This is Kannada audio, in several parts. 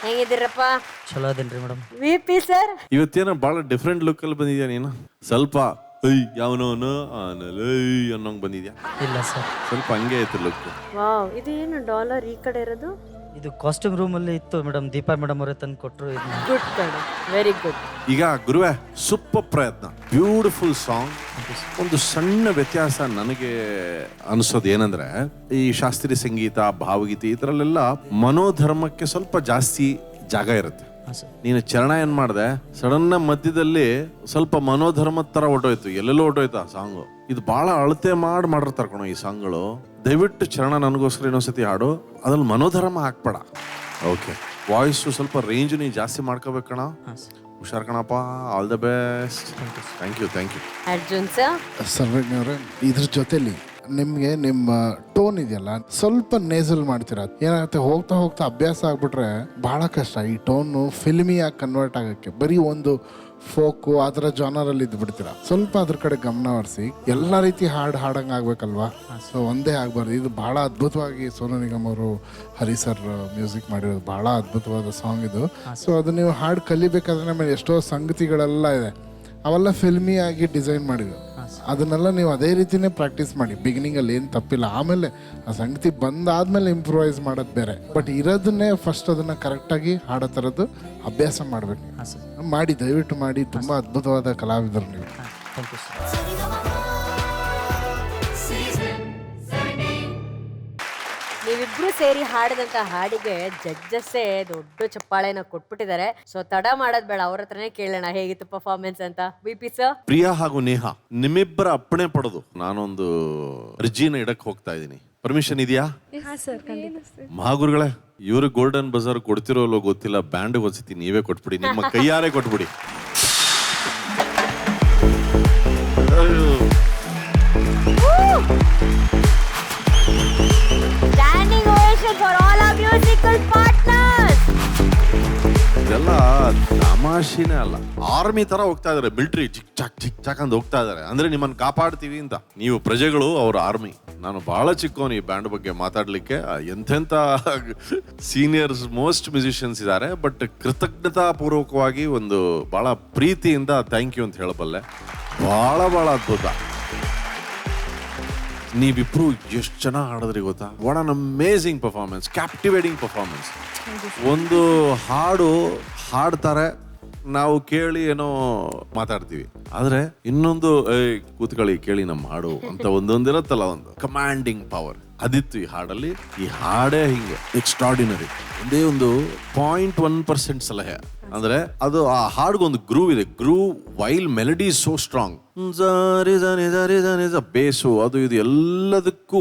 ಹೇಗಿದ್ದೀರಪ್ಪ? ಚಲೋ ಅದೇನ್ರಿ ಮೇಡಮ್. ವಿ ಪಿ ಸರ್, ಇವತ್ತೇನೋ ಭಾಳ ಡಿಫ್ರೆಂಟ್ ಲುಕ್ ಅಲ್ಲಿ ಬಂದಿದ್ಯಾ ನೀನು. ಸ್ವಲ್ಪ ಯಾವನೋನು ಆನಲೈ ಅನ್ನೋಂಗ್ ಬಂದಿದ್ಯಾ. ಇಲ್ಲ ಸರ್, ಸ್ವಲ್ಪ ಹಂಗೆ ಐತೆ ಲುಕ್. ವಾವ್, ಇದು ಏನು ಡಾಲರ್ ಈ ಕಡೆ ಇರೋದು? ಇದು ಕಾಸ್ಟ್ಯೂಮ್ ರೂಮ್ ಅಲ್ಲಿ ಇತ್ತು ಮೇಡಮ್. ದೀಪಾ ಮೇಡಮ್ ಅವರೇ ತಂದು ಕೊಟ್ಟರು ಇದನ್ನ. ಗುಡ್ ಕಣೆ, ವೆರಿ ಗುಡ್. ಈಗ ಗುರುವೆ, ಸೂಪರ್ ಪ್ರಯತ್ನ, ಬ್ಯೂಟಿಫುಲ್ ಸಾಂಗ್. ಒಂದು ಸಣ್ಣ ವ್ಯತ್ಯಾಸ ನನಗೆ ಅನಿಸೋದು ಏನಂದ್ರೆ, ಈ ಶಾಸ್ತ್ರೀಯ ಸಂಗೀತ, ಭಾವಗೀತೆ ಇದರಲ್ಲೆಲ್ಲ ಮನೋಧರ್ಮಕ್ಕೆ ಸ್ವಲ್ಪ ಜಾಸ್ತಿ ಜಾಗ ಇರುತ್ತೆ. ನೀನು ಚರಣ ಏನ್ ಮಾಡಿದೆ, ಸಡನ್ ಮಧ್ಯದಲ್ಲಿ ಸ್ವಲ್ಪ ಮನೋಧರ್ಮದ ತರ ಹೊಟ್ಟೋಯ್ತು, ಎಲ್ಲೆಲ್ಲೋ ಹೊಟ್ಟೋಯ್ತು ಆ ಸಾಂಗು. ಇದು ಬಹಳ ಅಳತೆ ಮಾಡಿರ್ತಾರೆ ಕಣೋ ಈ ಸಾಂಗ್ಗಳು. ದಯವಿಟ್ಟು ಚರಣ ನನಗೋಸ್ಕರ ಇನ್ನೊಂದ್ಸತಿ ಹಾಡು, ಅದ್ರಲ್ಲಿ ಮನೋಧರ್ಮ ಹಾಕ್ಬೇಡ. ಓಕೆ, ವಾಯ್ಸು ಸ್ವಲ್ಪ ರೇಂಜ್ ನೀ ಜಾಸ್ತಿ ಮಾಡ್ಕೋಬೇಕಣ. ಹುಷಾರ್ ಕಣಪ್ಪ, all the best. Thank you. Arjun sir, ಸರ್ವಜ್ಞವ್ರೆ, ಇದ್ರ ಜೊತೆಲಿ ನಿಮ್ಗೆ ನಿಮ್ಮ ಟೋನ್ ಇದೆಯಲ್ಲ ಸ್ವಲ್ಪ ನೇಸಲ್ ಮಾಡ್ತೀರಾ. ಏನಾಗುತ್ತೆ, ಹೋಗ್ತಾ ಹೋಗ್ತಾ ಅಭ್ಯಾಸ ಆಗ್ಬಿಟ್ರೆ ಬಹಳ ಕಷ್ಟ ಈ ಟೋನು ಫಿಲ್ಮಿಯಾಗಿ ಕನ್ವರ್ಟ್ ಆಗಕ್ಕೆ. ಬರೀ ಒಂದು ಫೋಕು ಆ ಥರ ಜಾನರಲ್ಲಿ ಇದ್ಬಿಡ್ತೀರಾ. ಸ್ವಲ್ಪ ಅದ್ರ ಕಡೆ ಗಮನ ಹರಿಸಿ. ಎಲ್ಲ ರೀತಿ ಹಾಡಂಗೆ ಆಗ್ಬೇಕಲ್ವಾ, ಸೊ ಒಂದೇ ಆಗ್ಬಾರ್ದು. ಇದು ಬಹಳ ಅದ್ಭುತವಾಗಿ ಸೋನು ನಿಗಮ್ ಅವರು, ಹರಿ ಸರ್ ಮ್ಯೂಸಿಕ್ ಮಾಡಿರೋದು ಬಹಳ ಅದ್ಭುತವಾದ ಸಾಂಗ್ ಇದು. ಸೊ ಅದು ನೀವು ಹಾಡು ಕಲಿಬೇಕಾದ್ರೆ ನಮಗೆ ಎಷ್ಟೋ ಸಂಗತಿಗಳೆಲ್ಲ ಇದೆ, ಅವೆಲ್ಲ ಫಿಲ್ಮಿ ಆಗಿ ಡಿಸೈನ್ ಮಾಡಿದ್ರು. ಅದನ್ನೆಲ್ಲ ನೀವು ಅದೇ ರೀತಿನೇ ಪ್ರಾಕ್ಟೀಸ್ ಮಾಡಿ. ಬಿಗಿನಿಂಗಲ್ಲಿ ಏನು ತಪ್ಪಿಲ್ಲ, ಆಮೇಲೆ ಆ ಸಂಗತಿ ಬಂದಾದ್ಮೇಲೆ ಇಂಪ್ರೂವೈಸ್ ಮಾಡೋದು ಬೇರೆ. ಬಟ್ ಇರೋದನ್ನೇ ಫಸ್ಟ್ ಅದನ್ನು ಕರೆಕ್ಟಾಗಿ ಹಾಡೋ ಥರದ್ದು ಅಭ್ಯಾಸ ಮಾಡಬೇಕು. ಮಾಡಿ, ದಯವಿಟ್ಟು ಮಾಡಿ. ತುಂಬ ಅದ್ಭುತವಾದ ಕಲಾವಿದರು ನೀವು. Thank you sir. ನೀವಿಬ್ರು ಸೇರಿ ಹಾಡಿದಂತ ಹಾಡಿಗೆ ಜಡ್ಜಸ್ಸೇ ದೊಡ್ಡ ಚಪ್ಪಾಳೆನ ಕೊಟ್ಬಿಟ್ಟಿದ್ದಾರೆ. ಸೊ ತಡ ಮಾಡೋದ್ ಬೇಡ, ಅವ್ರ ಹತ್ರನೇ ಕೇಳೋಣ ಹೇಗಿತ್ತು ಪರ್ಫಾರ್ಮೆನ್ಸ್ ಅಂತ. ವಿ ಪಿ ಸರ್, ಪ್ರಿಯಾ ಹಾಗೂ ನೇಹಾ, ನಿಮ್ಮಿಬ್ಬರ ಅಪ್ಪಣೆ ಪಡೆದು ನಾನೊಂದು ಅರ್ಜಿನ ಇಡಕ್ ಹೋಗ್ತಾ ಇದ್ದೀನಿ. ಪರ್ಮಿಷನ್ ಇದೆಯಾ? ಮಹಾಗುರುಗಳೇ, ಇವ್ರು ಗೋಲ್ಡನ್ ಬಜಾರ್ ಕೊಡ್ತಿರೋಲ್ಲೋ ಗೊತ್ತಿಲ್ಲ, ಬ್ಯಾಂಡ್ ಒಂದ್ಸತಿ ನೀವೇ ಕೊಟ್ಬಿಡಿ, ನಿಮ್ಮ ಕೈಯಾರೆ ಕೊಟ್ಬಿಡಿ. Standing ovation for all are musical partners. ಇದೆಲ್ಲ ತಮಾಷೆನೇ ಅಲ್ಲ, ಆರ್ಮಿ ತರ ಹೋಗ್ತಾ ಇದಾರೆ, ಮಿಲಿಟರಿ ಚಿಕ್ ಚಾಕ್ ಅಂತ ಹೋಗ್ತಾ ಇದಾರೆ. ಅಂದ್ರೆ ನಿಮ್ಮನ್ನ ಕಾಪಾಡ್ತೀವಿ ಅಂತ. ನೀವು ಪ್ರಜೆಗಳು, ಅವ್ರ ಆರ್ಮಿ. ನಾನು ಬಹಳ ಚಿಕ್ಕವನು ಈ ಬ್ಯಾಂಡ್ ಬಗ್ಗೆ ಮಾತಾಡ್ಲಿಕ್ಕೆ. ಎಂತೆಂತ ಸೀನಿಯರ್ಸ್, ಮೋಸ್ಟ್ ಮ್ಯೂಸಿಷಿಯನ್ಸ್ ಇದ್ದಾರೆ. ಬಟ್ ಕೃತಜ್ಞತಾ ಪೂರ್ವಕವಾಗಿ ಒಂದು ಬಹಳ ಪ್ರೀತಿಯಿಂದ ಥ್ಯಾಂಕ್ ಯು ಅಂತ ಹೇಳಬಲ್ಲೆ. ಬಹಳ ಅದ್ಭುತ. ನೀವಿಬ್ರು ಎಷ್ಟು ಚೆನ್ನಾಗಿ ಹಾಡಿದ್ರಿ ಗೊತ್ತಾ. What an amazing performance, captivating performance. ಒಂದು ಹಾಡ್ತಾರೆ, ನಾವು ಕೇಳಿ ಏನೋ ಮಾತಾಡ್ತೀವಿ, ಆದ್ರೆ ಇನ್ನೊಂದು ಕೂತ್ಕೊಳ್ಳಿ ಕೇಳಿ ನಮ್ಮ ಹಾಡು ಅಂತ ಒಂದೊಂದಿರತ್ತಲ್ಲ, ಒಂದು ಕಮಾಂಡಿಂಗ್ ಪವರ್ ಅದಿತ್ತು ಈ ಹಾಡಲ್ಲಿ. ಈ ಹಾಡೇ ಹಿಂಗೆ ಎಕ್ಸ್ಟ್ರಾರ್ಡಿನರಿ. ಒಂದೇ ಒಂದು 0.1% ಸಲಹೆ ಅಂದ್ರೆ, ಅದು ಆ ಹಾಡ್ಗೊಂದು ಗ್ರೂವ್ ಇದೆ. Groove while melody so strong. Bass ಅದು ಇದು ಎಲ್ಲದಕ್ಕೂ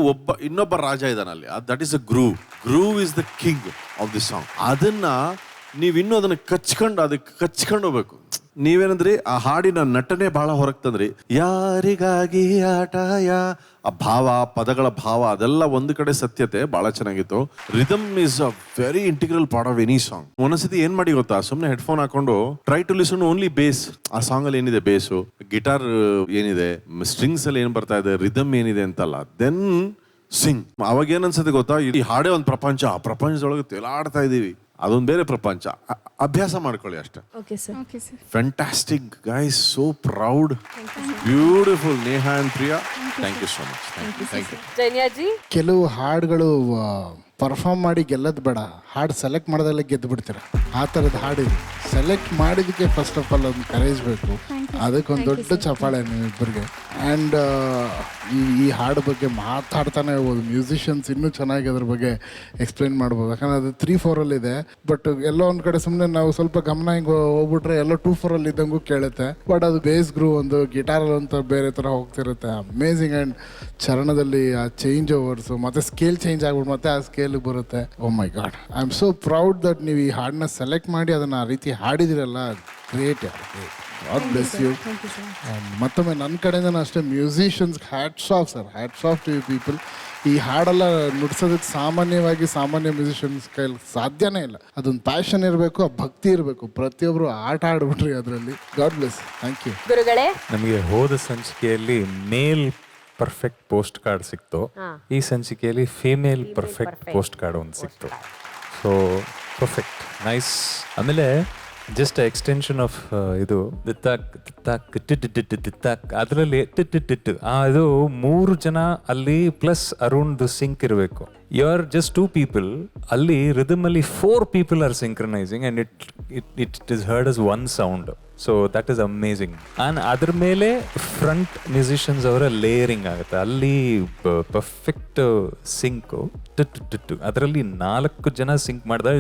ಇನ್ನೊಬ್ಬ ರಾಜ ಇದಾನ ಅಲ್ಲಿ. That is a groove. Groove is the king of the song. ಅದನ್ನ ನೀವಿನ್ನೂ ಅದನ್ನ ಕಚ್ಕೊಂಡು ಹೋಗ್ಬೇಕು. ನೀವೇನಂದ್ರಿ, ಆ ಹಾಡಿನ ನಟನೆ ಬಹಳ ಹೊರಗೆ ತಂದ್ರಿ. ಯಾರಿಗಾಗಿ ಆಟ, ಆ ಭಾವ, ಪದಗಳ ಭಾವ ಅದೆಲ್ಲ ಒಂದು ಕಡೆ ಸತ್ಯತೆ ಬಹಳ ಚೆನ್ನಾಗಿತ್ತು. Rhythm is a very integral part of any song. ಒಂದೊಂದ್ಸತಿ ಏನ್ ಮಾಡಿ ಗೊತ್ತಾ, ಸುಮ್ನೆ ಹೆಡ್ಫೋನ್ ಹಾಕೊಂಡು try to listen only bass. ಆ ಸಾಂಗ್ ಅಲ್ಲಿ ಏನಿದೆ ಬೇಸು, ಗಿಟಾರ್ ಏನಿದೆ, ಸ್ಟ್ರಿಂಗ್ಸ್ ಅಲ್ಲಿ ಏನ್ ಬರ್ತಾ ಇದೆ, ರಿದಮ್ ಏನಿದೆ ಅಂತಲ್ಲ, ದೆನ್ ಸಿಂಗ್. ಅವಾಗ ಏನ್ ಅನ್ಸುತ್ತೆ ಗೊತ್ತಾ, ಈ ಹಾಡೇ ಒಂದು ಪ್ರಪಂಚ, ಆ ಪ್ರಪಂಚದೊಳಗೆ ತೇಲಾಡ್ತಾ ಇದೀವಿ, ಅದೊಂದು ಬೇರೆ ಪ್ರಪಂಚ. ಅಭ್ಯಾಸ ಮಾಡ್ಕೊಳ್ಳಿ ಅಷ್ಟೇ. Fantastic guys, so proud, beautiful. Neha and Priya, thank you so much. Thank you. ಜೈನ್ಯಾಜಿ, ಕೆಲವು ಹಾಡುಗಳು ಪರ್ಫಾರ್ಮ್ ಮಾಡಿ ಗೆಲ್ಲೋದು ಬೇಡ, ಹಾಡು ಸೆಲೆಕ್ಟ್ ಮಾಡೋದಲ್ಲೇ ಗೆದ್ದು ಬಿಡ್ತೀರ. ಆ ಥರದ ಹಾಡಿದೆ. ಸೆಲೆಕ್ಟ್ ಮಾಡಿದಕ್ಕೆ ಫಸ್ಟ್ ಆಫ್ ಆಲ್ ಒಂದು ಕರೇಜ್ ಬೇಕು. ಅದಕ್ಕೊಂದು ದೊಡ್ಡ ಚಪ್ಪಾಳೆ ನಿಮ್ಮಿಬ್ಬರಿಗೆ. ಆ್ಯಂಡ್ ಈ ಹಾಡು ಬಗ್ಗೆ ಮಾತಾಡ್ತಾನೆ ಹೋಗ್ಬೋದು. ಮ್ಯೂಸಿಷಿಯನ್ಸ್ ಇನ್ನೂ ಚೆನ್ನಾಗಿ ಅದ್ರ ಬಗ್ಗೆ ಎಕ್ಸ್ಪ್ಲೇನ್ ಮಾಡ್ಬೋದು. ಯಾಕಂದರೆ ಅದು 3/4 ಬಟ್ ಎಲ್ಲೋ ಒಂದು ಕಡೆ ಸುಮ್ಮನೆ ನಾವು ಸ್ವಲ್ಪ ಗಮನ ಹಿಂಗೆ ಹೋಗ್ಬಿಟ್ರೆ ಎಲ್ಲೋ 2/4 ಇದ್ದಂಗೂ ಕೇಳುತ್ತೆ. ಬಟ್ ಅದು ಬೇಸ್ ಗ್ರೂ ಒಂದು ಗಿಟಾರಲ್ಲಿ ಅಂತ ಬೇರೆ ಥರ ಹೋಗ್ತಿರುತ್ತೆ. ಅಮೇಝಿಂಗ್. ಆ್ಯಂಡ್ ಚರಣದಲ್ಲಿ ಆ ಚೇಂಜ್ ಓವರ್ಸು, ಮತ್ತು ಸ್ಕೇಲ್ ಚೇಂಜ್ ಆಗ್ಬಿಟ್ಟು ಮತ್ತೆ ಆ ಸ್ಕೇಲಿಗೆ ಬರುತ್ತೆ. Oh my god, I am so proud that ನೀವು ಈ ಹಾಡನ್ನ ಸೆಲೆಕ್ಟ್ ಮಾಡಿ ಅದನ್ನು ಆ ರೀತಿ ಹಾಡಿದಿರಲ್ಲ. ಗ್ರೇಟ್. God bless you. ಮತ್ತೊಮ್ಮೆ ನನ್ನ ಕಡೆಯಿಂದ ಅಷ್ಟೇ, musicians hats off sir, hats off to you people. ಈ ಹಾಡೆಲ್ಲ ನುಡ್ಸೋದಕ್ಕೆ ಸಾಮಾನ್ಯ ಮ್ಯೂಸಿಷಿಯನ್ಸ್ ಕೈಲಿ ಸಾಧ್ಯನೇ ಇಲ್ಲ. ಅದೊಂದು ಪ್ಯಾಷನ್ ಇರಬೇಕು, ಆ ಭಕ್ತಿ ಇರಬೇಕು. ಪ್ರತಿಯೊಬ್ಬರು ಆಟ ಆಡ್ಬಿಟ್ರಿ ಅದರಲ್ಲಿ. God bless. Thank you. ಗುರುಗಳೇ, ನಮಗೆ ಹೋದ ಸಂಚಿಕೆಯಲ್ಲಿ ಮೇಲ್ ಪರ್ಫೆಕ್ಟ್ ಪೋಸ್ಟ್ ಕಾರ್ಡ್ ಸಿಕ್ತು. ಈ ಸಂಚಿಕೆಯಲ್ಲಿ ಫಿಮೇಲ್ ಪರ್ಫೆಕ್ಟ್ ಪೋಸ್ಟ್ ಕಾರ್ಡ್ ಒಂದು ಸಿಕ್ತು. So perfect nice. ಆಮೇಲೆ ಜಸ್ಟ್ ಎಕ್ಸ್ಟೆನ್ಷನ್ ಆಫ್ ಇದು ದಿತ್ತಾಕ್ ದಿತ್ತಾಕ್ ದಿತ್ತಾಕ್ ಅದರಲ್ಲಿ ಟಿಟ್ಟು ಇದು 3 ಜನ ಅಲ್ಲಿ ಪ್ಲಸ್ ಅರೌಂಡ್ ಸಿಂಕ್ ಇರಬೇಕು. ಯು ಆರ್ ಜಸ್ಟ್ 2 ಪೀಪಲ್, ಅಲ್ಲಿ ರಿದಮ್ ಅಲ್ಲಿ 4 people are synchronizing and it is heard as 1 sound. So that is amazing. And ಅದ್ರ ಮೇಲೆ ಫ್ರಂಟ್ ಮ್ಯೂಸಿಷಿಯನ್ಸ್ ಅವರ ಲೇಯರಿಂಗ್ ಆಗುತ್ತೆ ಅಲ್ಲಿ ಪರ್ಫೆಕ್ಟ್ ಸಿಂಕು ಟಿಟ್ಟು ಅದರಲ್ಲಿ 4 ಜನ ಸಿಂಕ್ ಮಾಡಿದಾಗ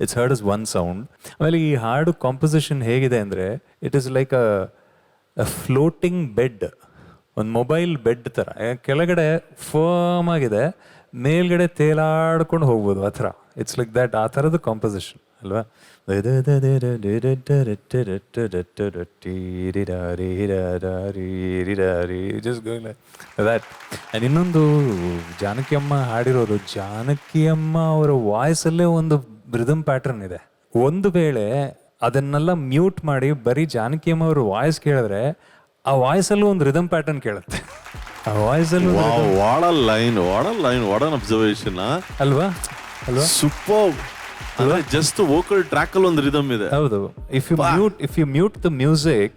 ಇಟ್ಸ್ ಹರ್ಡ್ ಅಸ್ 1 ಸೌಂಡ್. ಆಮೇಲೆ ಈ ಹಾಡು ಕಾಂಪೋಸಿಷನ್ ಹೇಗಿದೆ ಅಂದರೆ it is like a floating bed, ಒಂದು ಮೊಬೈಲ್ ಬೆಡ್ ಥರ. ಕೆಳಗಡೆ ಫರ್ಮ್ ಆಗಿದೆ, ಮೇಲ್ಗಡೆ ತೇಲಾಡ್ಕೊಂಡು ಹೋಗ್ಬೋದು ಆ ಥರ. ಇಟ್ಸ್ ಲೈಕ್ ದ್ಯಾಟ್, ಆ ಥರದ ಕಾಂಪೋಸಿಷನ್ ಅಲ್ವಾ. Just going like that. And ಇನ್ನೊಂದು ಜಾನಕಿ ಅಮ್ಮ ಹಾಡಿರೋದು, ಜಾನಕಿ ಅಮ್ಮ ಅವರ ವಾಯ್ಸಲ್ಲೇ ಒಂದು ರಿದಮ್ ಪ್ಯಾಟರ್ನ್ ಇದೆ. ಒಂದು ವೇಳೆ ಅದನ್ನೆಲ್ಲ ಮ್ಯೂಟ್ ಮಾಡಿ ಬರೀ ಜಾನಕಿ ಅಮ್ಮ ಅವ್ರ ವಾಯ್ಸ್ ಕೇಳಿದ್ರೆ ಆ ವಾಯ್ಸಲ್ಲೂ ಒಂದು ರಿದಮ್ ಪ್ಯಾಟರ್ನ್ ಕೇಳುತ್ತೆ. ಆ ವಾಯ್ಸಲ್ಲೂ what a line, what an observation ಅಲ್ವಾ ಅಲ್ವಾ ಸೂಪರ್. ಅಂದ್ರೆ ಜಸ್ಟ್ ವೋಕಲ್ ಟ್ರ್ಯಾಕ್ ಅಲ್ಲಿ ಒಂದು ರಿದಮ್ ಇದೆ. ಹೌದು. If you mute the music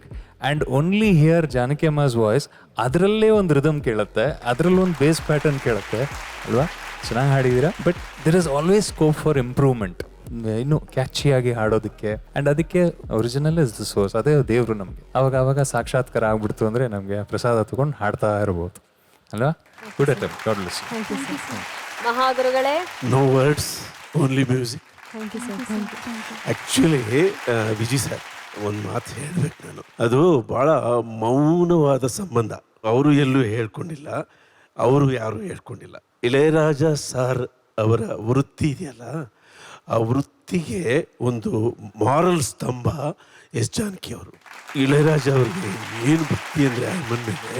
and only hear Janaki Amma's voice, ಅದರಲ್ಲೇ ಒಂದು ರಿದಮ್ ಕೇಳುತ್ತೆ, ಅದರಲ್ಲಿ ಒಂದು ಬೇಸ್ ಪ್ಯಾಟರ್ನ್ ಕೇಳುತ್ತೆ ಅಲ್ವಾ. ಚೆನ್ನಾಗಿ ಹಾಡಿದ್ದೀರಾ. But there is always scope for improvement, ಇನ್ನು ಕ್ಯಾಚಿಯಾಗಿ ಹಾಡೋದಕ್ಕೆ. ಆ್ಯಂಡ್ ಅದಕ್ಕೆ ಒರಿಜಿನಲ್ ಇಸ್ ದ ಸೋರ್ಸ್, ಅದೇ ದೇವರು ನಮಗೆ. ಅವಾಗ ಸಾಕ್ಷಾತ್ಕಾರ ಆಗ್ಬಿಡ್ತು ಅಂದರೆ ನಮಗೆ ಪ್ರಸಾದ ತಗೊಂಡು ಹಾಡ್ತಾ ಇರ್ಬೋದು ಅಲ್ವಾ. Good attempt, god bless you. ಮಹಾಗುರುಗಳೇ, no words, only music. Actually Viji sir ಒಂದು ಮಾತು ಹೇಳ್ಬೇಕು ನಾನು. ಅದು ಭಾಳ ಮೌನವಾದ ಸಂಬಂಧ. ಅವರು ಎಲ್ಲೂ ಹೇಳ್ಕೊಂಡಿಲ್ಲ, ಅವರು ಯಾರು ಹೇಳ್ಕೊಂಡಿಲ್ಲ. ಇಳೆಯರಾಜ ಸರ್ ಅವರ ವೃತ್ತಿ ಇದೆಯಲ್ಲ, ಆ ವೃತ್ತಿಗೆ ಒಂದು ಮಾರಲ್ ಸ್ತಂಭ ಎಸ್ ಜಾನಕಿ ಅವರು. ಇಳೆಯರಾಜ ಅವ್ರಿಗೆ ಏನು ಭಕ್ತಿ ಅಂದರೆ ಅಮ್ಮನ ಮೇಲೆ,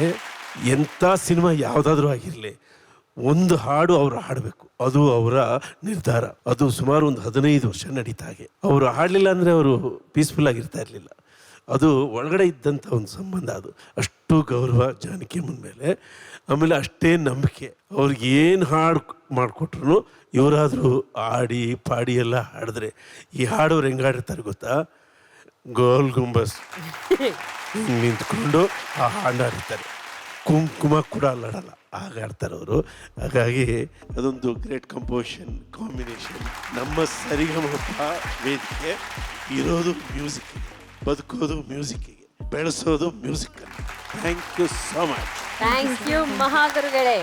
ಎಂಥ ಸಿನಿಮಾ ಯಾವುದಾದ್ರೂ ಆಗಿರಲಿ ಒಂದು ಹಾಡು ಅವರು ಹಾಡಬೇಕು, ಅದು ಅವರ ನಿರ್ಧಾರ. ಅದು ಸುಮಾರು ಒಂದು 15 ವರ್ಷ ನಡೀತಾ ಹಾಗೆ. ಅವರು ಹಾಡಲಿಲ್ಲ ಅಂದರೆ ಅವರು ಪೀಸ್ಫುಲ್ ಆಗಿರ್ತಾ ಇರಲಿಲ್ಲ. ಅದು ಒಳಗಡೆ ಇದ್ದಂಥ ಒಂದು ಸಂಬಂಧ. ಅದು ಅಷ್ಟು ಗೌರವ ಜಾನಕಿ ಅಮ್ಮನ ಮೇಲೆ. ಆಮೇಲೆ ಅಷ್ಟೇ ನಂಬಿಕೆ. ಅವ್ರಿಗೆ ಏನು ಹಾಡು ಮಾಡಿಕೊಟ್ರು ಇವರಾದರೂ ಆಡಿ ಪಾಡಿ ಎಲ್ಲ ಹಾಡಿದ್ರೆ, ಈ ಹಾಡೋರು ಹೆಂಗೆ ಹಾಡಿರ್ತಾರೆ ಗೊತ್ತಾ, ಗೋಲ್ ಗುಂಬಸ್ ನಿಂತ್ಕೊಂಡು ಆ ಹಾಡು ಹಾಡಿರ್ತಾರೆ. ಕುಂಕುಮ ಕೂಡ ಅಲ್ಲಾಡಲ್ಲ, ಆಗ ಆಡ್ತಾರೆ ಅವರು. ಹಾಗಾಗಿ ಅದೊಂದು ಗ್ರೇಟ್ ಕಂಪೋಸಿಷನ್ ಕಾಂಬಿನೇಷನ್. ನಮ್ಮ ಸರಿಗಮಪ ವೇದಿಕೆ ಇರೋದು ಮ್ಯೂಸಿಕ್ಕಿಗೆ, ಬದುಕೋದು ಮ್ಯೂಸಿಕ್ಕಿಗೆ, ಬೆಳೆಸೋದು ಮ್ಯೂಸಿಕ್ಕಲ್ಲಿ. Thank you so much. Thank you ಮಹಾಗುರುಗಳೇ.